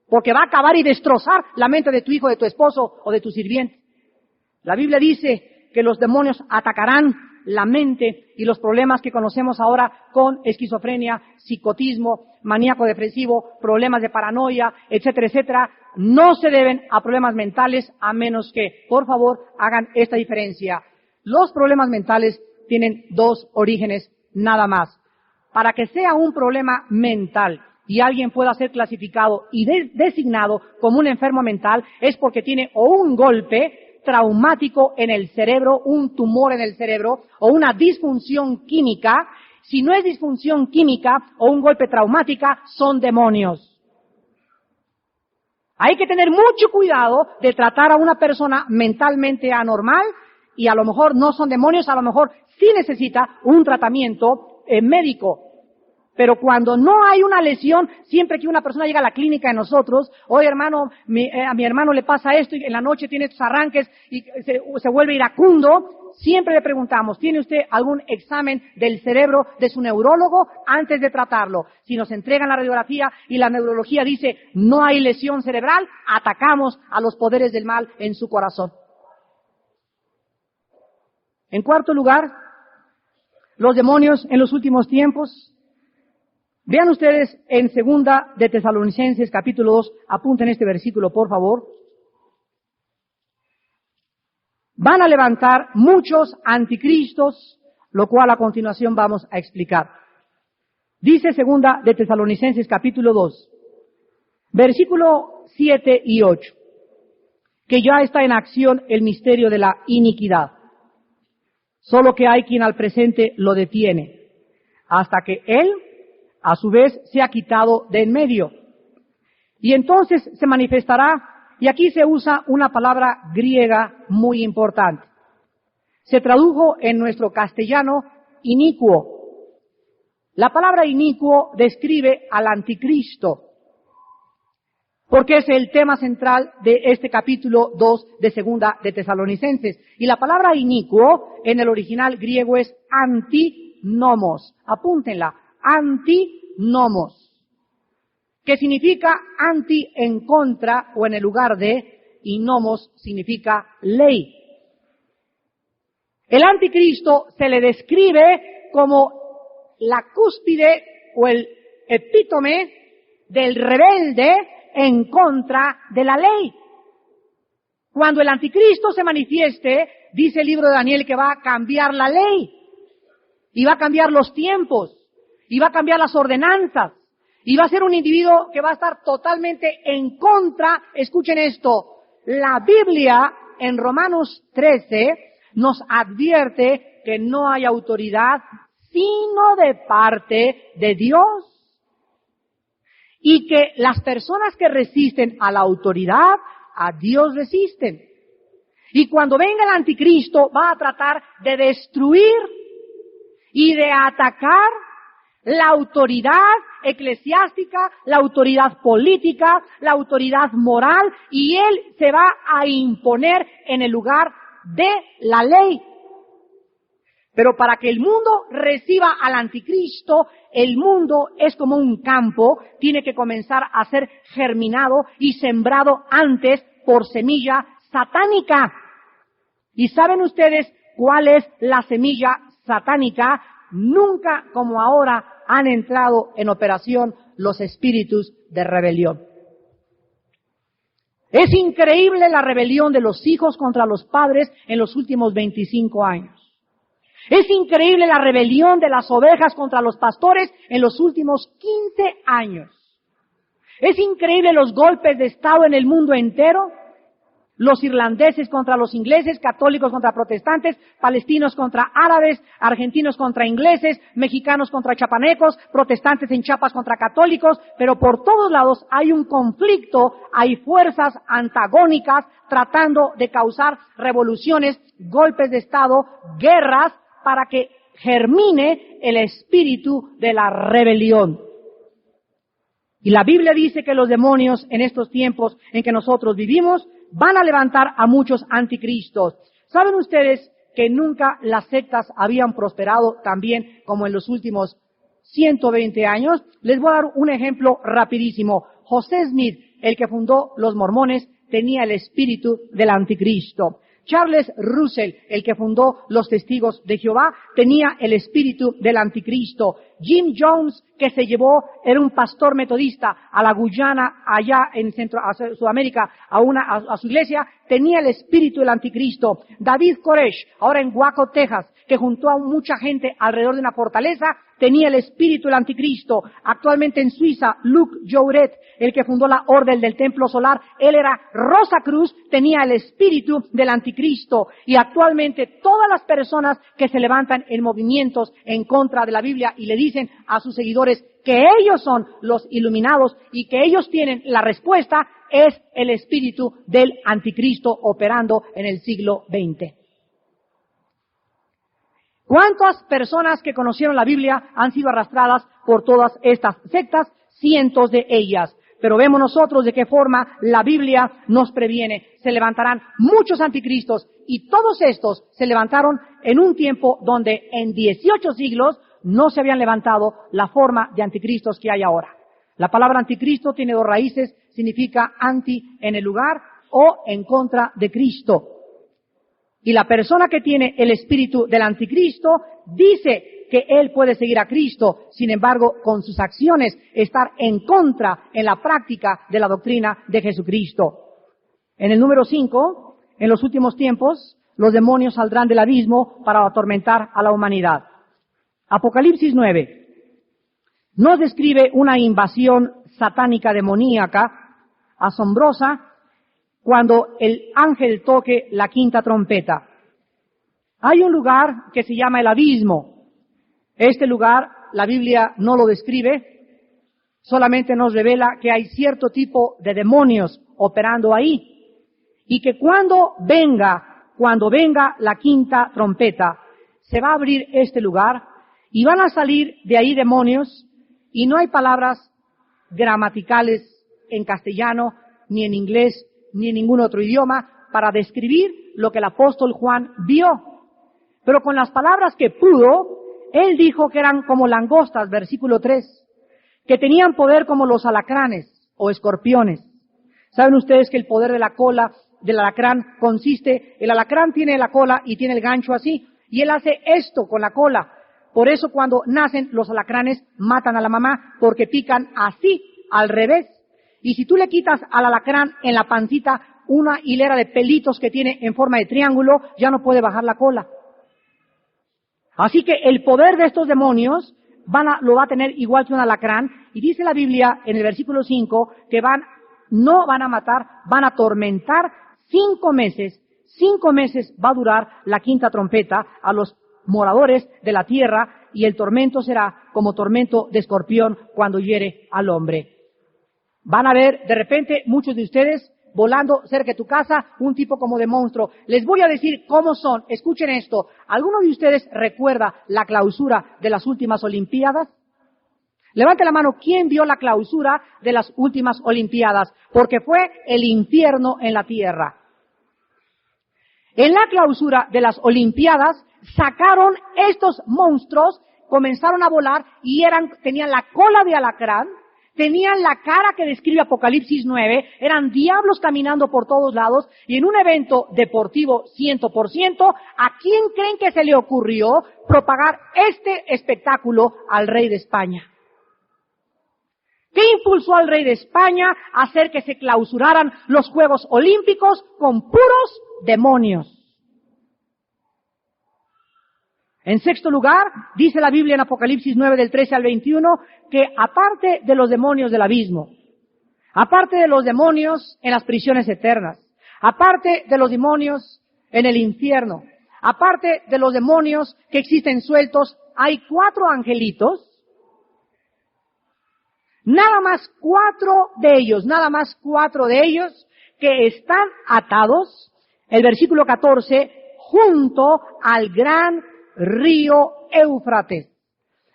Porque va a acabar y destrozar la mente de tu hijo, de tu esposo o de tu sirviente. La Biblia dice que los demonios atacarán la mente y los problemas que conocemos ahora con esquizofrenia, psicotismo, maníaco depresivo, problemas de paranoia, etcétera, etcétera, no se deben a problemas mentales a menos que, por favor, hagan esta diferencia. Los problemas mentales tienen 2 orígenes nada más. Para que sea un problema mental y alguien pueda ser clasificado y designado como un enfermo mental es porque tiene o un golpe traumático en el cerebro, un tumor en el cerebro o una disfunción química. Si no es disfunción química o un golpe traumática, son demonios. Hay que tener mucho cuidado de tratar a una persona mentalmente anormal y a lo mejor no son demonios, a lo mejor sí necesita un tratamiento médico. Pero cuando no hay una lesión, siempre que una persona llega a la clínica de nosotros, oye hermano, a mi hermano le pasa esto y en la noche tiene estos arranques y se vuelve iracundo, siempre le preguntamos, ¿tiene usted algún examen del cerebro de su neurólogo antes de tratarlo? Si nos entregan la radiografía y la neurología dice no hay lesión cerebral, atacamos a los poderes del mal en su corazón. En cuarto lugar, los demonios en los últimos tiempos. Vean ustedes en 2 de Tesalonicenses capítulo 2, apunten este versículo por favor. Van a levantar muchos anticristos, lo cual a continuación vamos a explicar. Dice 2 de Tesalonicenses capítulo 2, versículo 7 y 8, que ya está en acción el misterio de la iniquidad. Solo que hay quien al presente lo detiene, hasta que él a su vez se ha quitado de en medio. Y entonces se manifestará, y aquí se usa una palabra griega muy importante. se tradujo en nuestro castellano inicuo. La palabra inicuo describe al anticristo, porque es el tema central de este capítulo 2 de Segunda de Tesalonicenses. Y la palabra inicuo en el original griego es antinomos. Apúntenla, antinomos, que significa anti, en contra o en el lugar de, y nomos significa ley. El anticristo se le describe como la cúspide o el epítome del rebelde en contra de la ley. Cuando el anticristo se manifieste, dice el libro de Daniel que va a cambiar la ley, y va a cambiar los tiempos, y va a cambiar las ordenanzas, y va a ser un individuo que va a estar totalmente en contra. Escuchen esto, la Biblia en Romanos 13 nos advierte que no hay autoridad sino de parte de Dios, y que las personas que resisten a la autoridad, a Dios resisten. Y cuando venga el anticristo va a tratar de destruir y de atacar la autoridad eclesiástica, la autoridad política, la autoridad moral, y él se va a imponer en el lugar de la ley. Pero para que el mundo reciba al anticristo, el mundo es como un campo, tiene que comenzar a ser germinado y sembrado antes por semilla satánica. ¿Y saben ustedes cuál es la semilla satánica? Nunca como ahora han entrado en operación los espíritus de rebelión. Es increíble la rebelión de los hijos contra los padres en los últimos 25 años. Es increíble la rebelión de las ovejas contra los pastores en los últimos 15 años. Es increíble los golpes de Estado en el mundo entero. Los irlandeses contra los ingleses, católicos contra protestantes, palestinos contra árabes, argentinos contra ingleses, mexicanos contra chapanecos, protestantes en Chiapas contra católicos, pero por todos lados hay un conflicto, hay fuerzas antagónicas tratando de causar revoluciones, golpes de Estado, guerras, para que germine el espíritu de la rebelión. Y la Biblia dice que los demonios en estos tiempos en que nosotros vivimos van a levantar a muchos anticristos. ¿Saben ustedes que nunca las sectas habían prosperado tan bien como en los últimos 120 años? Les voy a dar un ejemplo rapidísimo. José Smith, el que fundó los mormones, tenía el espíritu del anticristo. Charles Russell, el que fundó los Testigos de Jehová, tenía el espíritu del anticristo. Jim Jones, que se llevó, era un pastor metodista a la Guyana, allá en Sudamérica, a su iglesia, tenía el espíritu del anticristo. David Koresh, ahora en Waco, Texas, que juntó a mucha gente alrededor de una fortaleza, tenía el espíritu del anticristo. Actualmente en Suiza, Luc Jouret, el que fundó la Orden del Templo Solar, él era Rosacruz, tenía el espíritu del anticristo. Y actualmente todas las personas que se levantan en movimientos en contra de la Biblia y le dicen a sus seguidores que ellos son los iluminados y que ellos tienen la respuesta, es el espíritu del anticristo operando en el siglo XX. ¿Cuántas personas que conocieron la Biblia han sido arrastradas por todas estas sectas? Cientos de ellas. Pero vemos nosotros de qué forma la Biblia nos previene. Se levantarán muchos anticristos, y todos estos se levantaron en un tiempo donde en 18 siglos no se habían levantado la forma de anticristos que hay ahora. La palabra anticristo tiene dos raíces, significa anti en el lugar o en contra de Cristo. Y la persona que tiene el espíritu del anticristo dice que él puede seguir a Cristo, sin embargo, con sus acciones estar en contra en la práctica de la doctrina de Jesucristo. En el número 5, en los últimos tiempos, los demonios saldrán del abismo para atormentar a la humanidad. Apocalipsis 9 nos describe una invasión satánica demoníaca, asombrosa, cuando el ángel toque la quinta trompeta. Hay un lugar que se llama el abismo. Este lugar, la Biblia no lo describe, solamente nos revela que hay cierto tipo de demonios operando ahí, y que cuando cuando venga la quinta trompeta, se va a abrir este lugar y van a salir de ahí demonios, y no hay palabras gramaticales en castellano, ni en inglés, ni en ningún otro idioma para describir lo que el apóstol Juan vio. Pero con las palabras que pudo, él dijo que eran como langostas, versículo 3, que tenían poder como los alacranes o escorpiones. ¿Saben ustedes que el poder de la cola del alacrán consiste, el alacrán tiene la cola y tiene el gancho así, y él hace esto con la cola? Por eso cuando nacen los alacranes matan a la mamá, porque pican así, al revés. Y si tú le quitas al alacrán en la pancita una hilera de pelitos que tiene en forma de triángulo, ya no puede bajar la cola. Así que el poder de estos demonios lo va a tener igual que un alacrán, y dice la Biblia en el versículo 5 que no van a matar, van a atormentar 5 meses. 5 meses va a durar la quinta trompeta a los moradores de la tierra, y el tormento será como tormento de escorpión cuando hiere al hombre. Van a ver de repente muchos de ustedes volando cerca de tu casa, un tipo como de monstruo. Les voy a decir cómo son. Escuchen esto. ¿Alguno de ustedes recuerda la clausura de las últimas Olimpiadas? Levante la mano, ¿quién vio la clausura de las últimas Olimpiadas? Porque fue el infierno en la tierra. En la clausura de las Olimpiadas sacaron estos monstruos, comenzaron a volar y tenían la cola de alacrán, tenían la cara que describe Apocalipsis 9, eran diablos caminando por todos lados, y en un evento deportivo 100%, ¿a quién creen que se le ocurrió propagar este espectáculo al rey de España? ¿Qué impulsó al rey de España a hacer que se clausuraran los Juegos Olímpicos con puros demonios? En sexto lugar, dice la Biblia en Apocalipsis 9 del 13 al 21, que aparte de los demonios del abismo, aparte de los demonios en las prisiones eternas, aparte de los demonios en el infierno, aparte de los demonios que existen sueltos, hay 4 angelitos, nada más 4 de ellos que están atados, el versículo 14, junto al gran río Éufrates.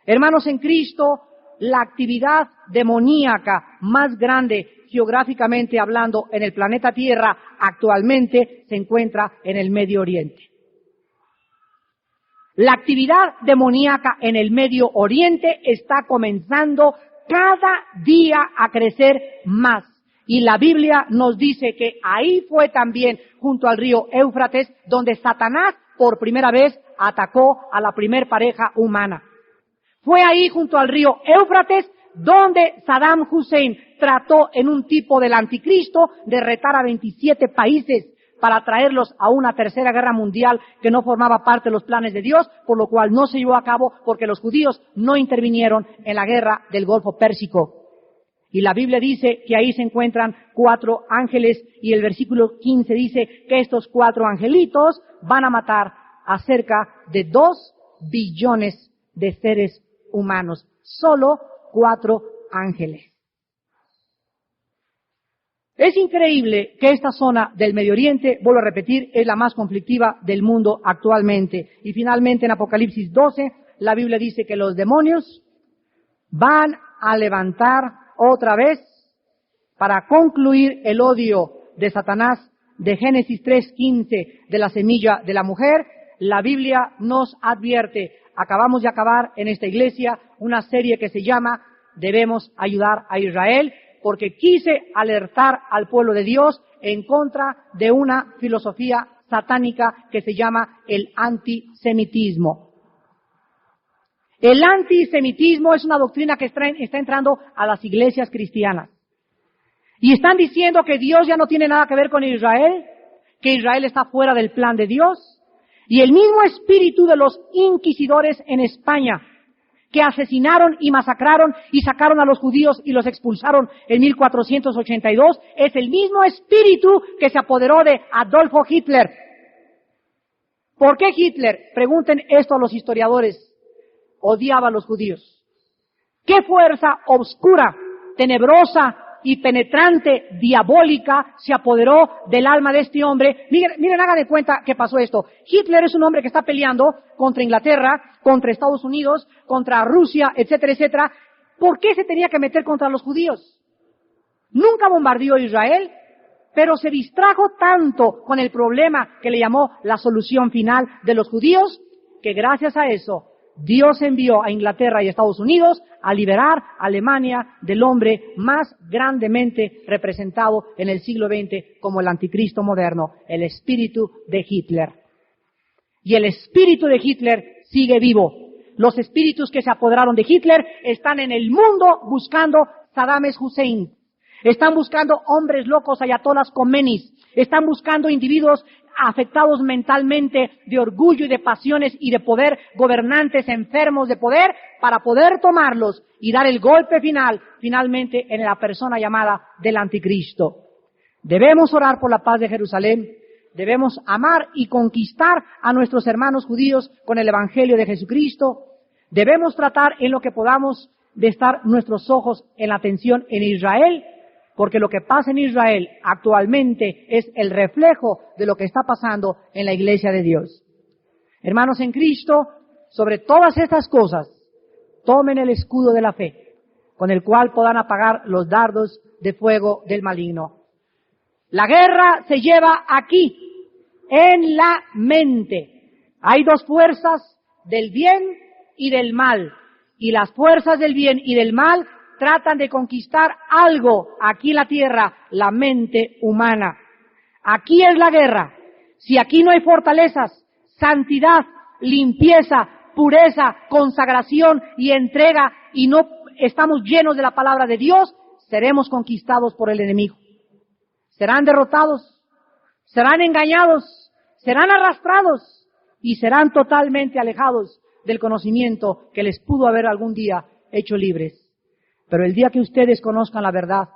Hermanos en Cristo, la actividad demoníaca más grande geográficamente hablando en el planeta Tierra actualmente se encuentra en el Medio Oriente. La actividad demoníaca en el Medio Oriente está comenzando cada día a crecer más. Y la Biblia nos dice que ahí fue también, junto al río Éufrates, donde Satanás por primera vez atacó a la primer pareja humana. Fue ahí, junto al río Éufrates, donde Saddam Hussein trató en un tipo del anticristo de retar a 27 países para traerlos a una tercera guerra mundial que no formaba parte de los planes de Dios, por lo cual no se llevó a cabo porque los judíos no intervinieron en la guerra del Golfo Pérsico. Y la Biblia dice que ahí se encuentran 4 ángeles, y el versículo 15 dice que estos 4 angelitos van a matar a cerca de 2 billones de seres humanos. Solo 4 ángeles. Es increíble que esta zona del Medio Oriente, vuelvo a repetir, es la más conflictiva del mundo actualmente. Y finalmente en Apocalipsis 12, la Biblia dice que los demonios van a levantar otra vez para concluir el odio de Satanás de Génesis 3:15 de la semilla de la mujer. La Biblia nos advierte, acabamos de acabar en esta iglesia una serie que se llama Debemos ayudar a Israel, porque quise alertar al pueblo de Dios en contra de una filosofía satánica que se llama el antisemitismo. El antisemitismo es una doctrina que está entrando a las iglesias cristianas. Y están diciendo que Dios ya no tiene nada que ver con Israel, que Israel está fuera del plan de Dios. Y el mismo espíritu de los inquisidores en España, que asesinaron y masacraron y sacaron a los judíos y los expulsaron en 1482, es el mismo espíritu que se apoderó de Adolfo Hitler. ¿Por qué Hitler? Pregunten esto a los historiadores. Odiaba a los judíos. ¿Qué fuerza oscura, tenebrosa, y penetrante, diabólica, se apoderó del alma de este hombre. Miren, hagan de cuenta que pasó esto. Hitler es un hombre que está peleando contra Inglaterra, contra Estados Unidos, contra Rusia, etcétera, etcétera. ¿Por qué se tenía que meter contra los judíos? Nunca bombardeó Israel, pero se distrajo tanto con el problema que le llamó la solución final de los judíos, que gracias a eso Dios envió a Inglaterra y Estados Unidos a liberar a Alemania del hombre más grandemente representado en el siglo XX como el anticristo moderno, el espíritu de Hitler. Y el espíritu de Hitler sigue vivo. Los espíritus que se apoderaron de Hitler están en el mundo buscando Saddam Hussein. Están buscando hombres locos, ayatolás Khomeini. Están buscando individuos afectados mentalmente de orgullo y de pasiones y de poder, gobernantes enfermos de poder, para poder tomarlos y dar el golpe final, finalmente en la persona llamada del anticristo. Debemos orar por la paz de Jerusalén, debemos amar y conquistar a nuestros hermanos judíos con el evangelio de Jesucristo, debemos tratar en lo que podamos de estar nuestros ojos en la atención en Israel, porque lo que pasa en Israel actualmente es el reflejo de lo que está pasando en la iglesia de Dios. Hermanos en Cristo, sobre todas estas cosas, tomen el escudo de la fe, con el cual podrán apagar los dardos de fuego del maligno. La guerra se lleva aquí, en la mente. Hay dos fuerzas, del bien y del mal, y las fuerzas del bien y del mal tratan de conquistar algo aquí en la tierra, la mente humana. Aquí es la guerra. Si aquí no hay fortalezas, santidad, limpieza, pureza, consagración y entrega, y no estamos llenos de la palabra de Dios, seremos conquistados por el enemigo. Serán derrotados, serán engañados, serán arrastrados y serán totalmente alejados del conocimiento que les pudo haber algún día hecho libres. Pero el día que ustedes conozcan la verdad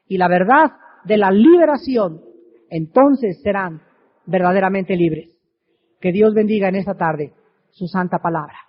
y la verdad de la liberación, entonces serán verdaderamente libres. Que Dios bendiga en esta tarde su santa palabra.